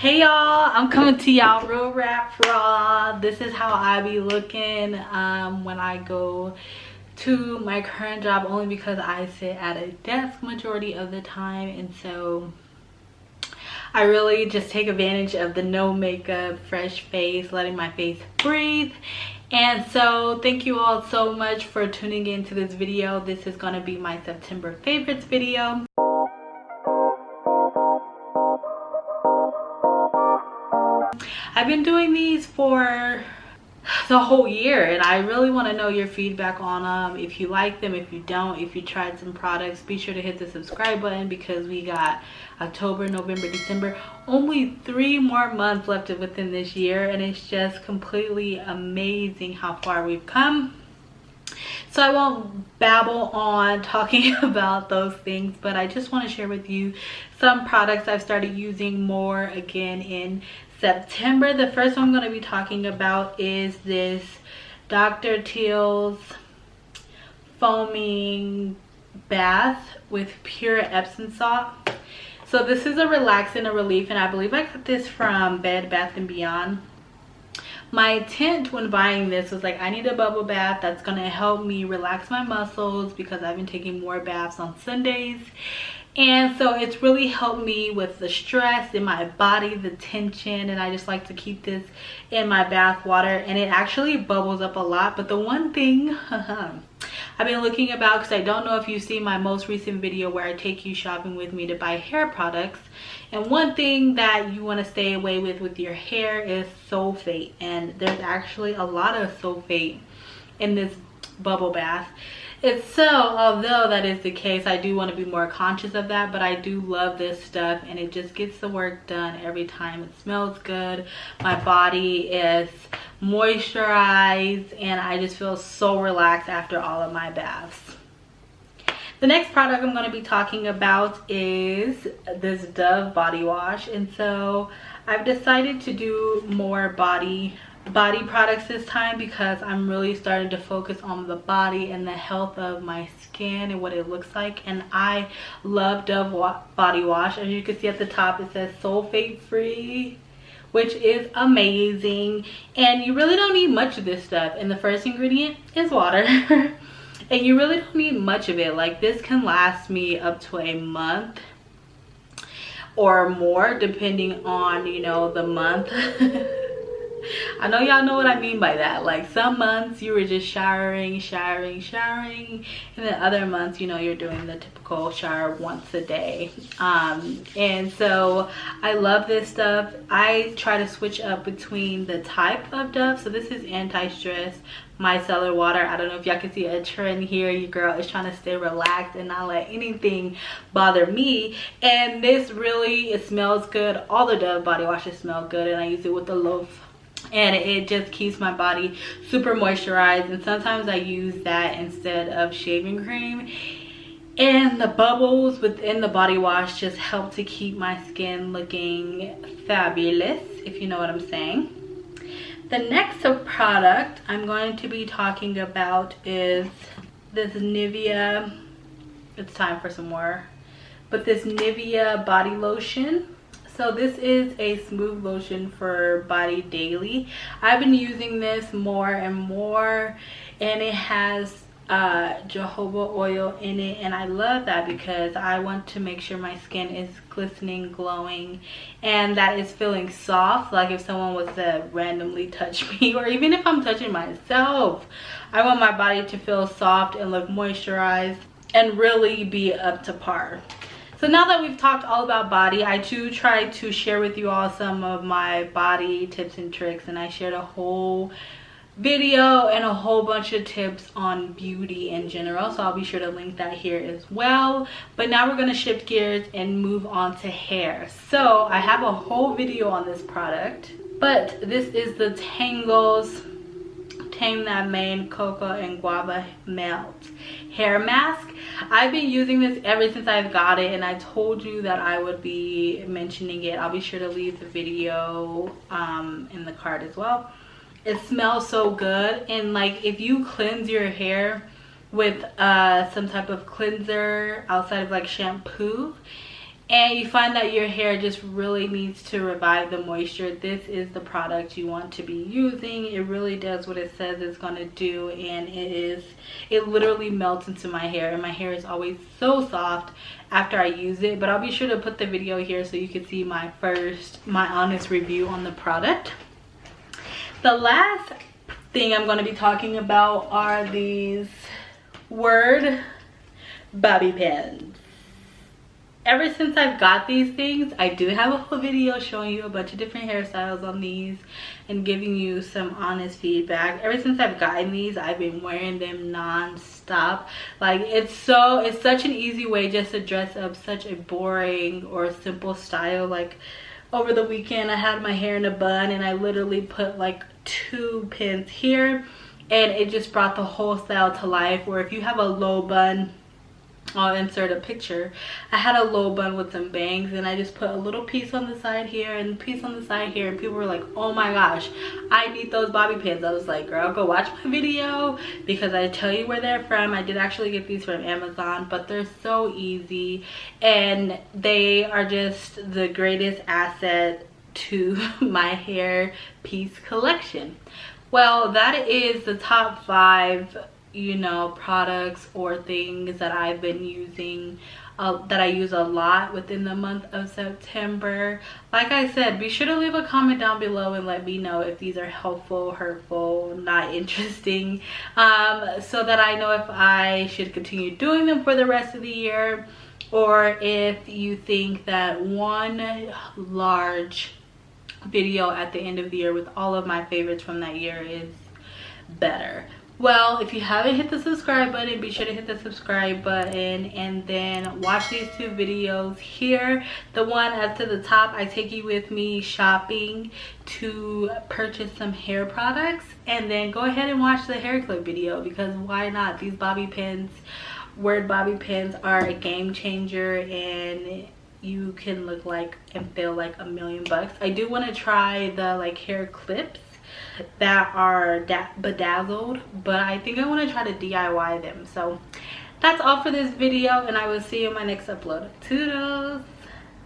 Hey y'all, I'm coming to y'all real rap raw. This is how I be looking when I go to my current job, only because I sit at a desk majority of the time, and so I really just take advantage of the no makeup, fresh face, letting my face breathe. And so thank you all so much for tuning in to this video. This is going to be my September favorites video. I've been doing these for the whole year, and I really want to know your feedback on them. If you like them, if you don't, if you tried some products, be sure to hit the subscribe button, because we got October, November, December, only 3 more months left within this year, and it's just completely amazing how far we've come. So I won't babble on talking about those things, but I just want to share with you some products I've started using more again in September. The first one I'm going to be talking about is this Dr. Teal's foaming bath with pure Epsom salt. So this is a relax and a relief, and I believe I got this from Bed Bath & Beyond. My intent when buying this was like, I need a bubble bath that's going to help me relax my muscles, because I've been taking more baths on Sundays. And so it's really helped me with the stress in my body, the tension, and I just like to keep this in my bath water, and it actually bubbles up a lot. But the one thing I've been looking about, because I don't know if you've seen my most recent video where I take you shopping with me to buy hair products, and one thing that you want to stay away with your hair is sulfate, and there's actually a lot of sulfate in this bubble bath. So although that is the case, I do want to be more conscious of that, but I do love this stuff, and it just gets the work done every time. It smells good, my body is moisturized, and I just feel so relaxed after all of my baths. The next product I'm going to be talking about is this Dove body wash, and so I've decided to do more body products this time, because I'm really starting to focus on the body and the health of my skin and what it looks like. And I love Dove body wash. As you can see at the top, it says sulfate free, which is amazing, and you really don't need much of this stuff. And the first ingredient is water. And you really don't need much of it. Like, this can last me up to a month or more, depending on, you know, the month. I know y'all know what I mean by that. Like, some months you were just showering, and then other months, you know, you're doing the typical shower once a day. And so I love this stuff. I try to switch up between the type of Dove. So this is anti-stress micellar water. I don't know if y'all can see a trend here. Your girl is trying to stay relaxed and not let anything bother me. And this really, it smells good. All the Dove body washes smell good, and I use it with the loaf, and it just keeps my body super moisturized. And sometimes I use that instead of shaving cream, and the bubbles within the body wash just help to keep my skin looking fabulous, if you know what I'm saying. The next product I'm going to be talking about is this Nivea. It's time for some more, but this Nivea body lotion. So this is a smooth lotion for body daily. I've been using this more and more, and it has jojoba oil in it, and I love that because I want to make sure my skin is glistening, glowing, and that it's feeling soft. Like, if someone was to randomly touch me, or even if I'm touching myself, I want my body to feel soft and look moisturized and really be up to par. So now that we've talked all about body, I do try to share with you all some of my body tips and tricks, and I shared a whole video and a whole bunch of tips on beauty in general, so I'll be sure to link that here as well. But now we're going to shift gears and move on to hair. So I have a whole video on this product, but this is the Tangle's Tame That Mane Cocoa and Guava Melt hair mask. I've been using this ever since I've got it, and I told you that I would be mentioning it. I'll be sure to leave the video in the card as well. It smells so good, and like, if you cleanse your hair with some type of cleanser outside of like shampoo, and you find that your hair just really needs to revive the moisture, this is the product you want to be using. It really does what it says it's going to do, and it literally melts into my hair, and my hair is always so soft after I use it. But I'll be sure to put the video here so you can see my honest review on the product. The last thing I'm going to be talking about are these Word bobby pins. Ever since I've got these things, I do have a whole video showing you a bunch of different hairstyles on these and giving you some honest feedback. Ever since I've gotten these, I've been wearing them non-stop. Like, it's such an easy way just to dress up such a boring or simple style. Like, over the weekend I had my hair in a bun and I literally put like 2 pins here, and it just brought the whole style to life. Where if you have a low bun, I'll insert a picture. I had a low bun with some bangs, and I just put a little piece on the side here and a piece on the side here, and people were like, oh my gosh, I need those bobby pins. I was like, girl, go watch my video, because I tell you where they're from. I did actually get these from Amazon, but they're so easy, and they are just the greatest asset to my hair piece collection. Well, that is the top 5, you know, products or things that I've been using, that I use a lot within the month of September. Like I said, be sure to leave a comment down below and let me know if these are helpful, hurtful, not interesting, so that I know if I should continue doing them for the rest of the year, or if you think that one large video at the end of the year with all of my favorites from that year is better. Well, if you haven't hit the subscribe button, be sure to hit the subscribe button, and then watch these 2 videos here. The one up to the top, I take you with me shopping to purchase some hair products, and then go ahead and watch the hair clip video, because why not? These bobby pins, Word bobby pins, are a game changer, and you can look like and feel like $1,000,000. I do want to try the like hair clips that are bedazzled, but I think I want to try to DIY them. So that's all for this video, and I will see you in my next upload. Toodles!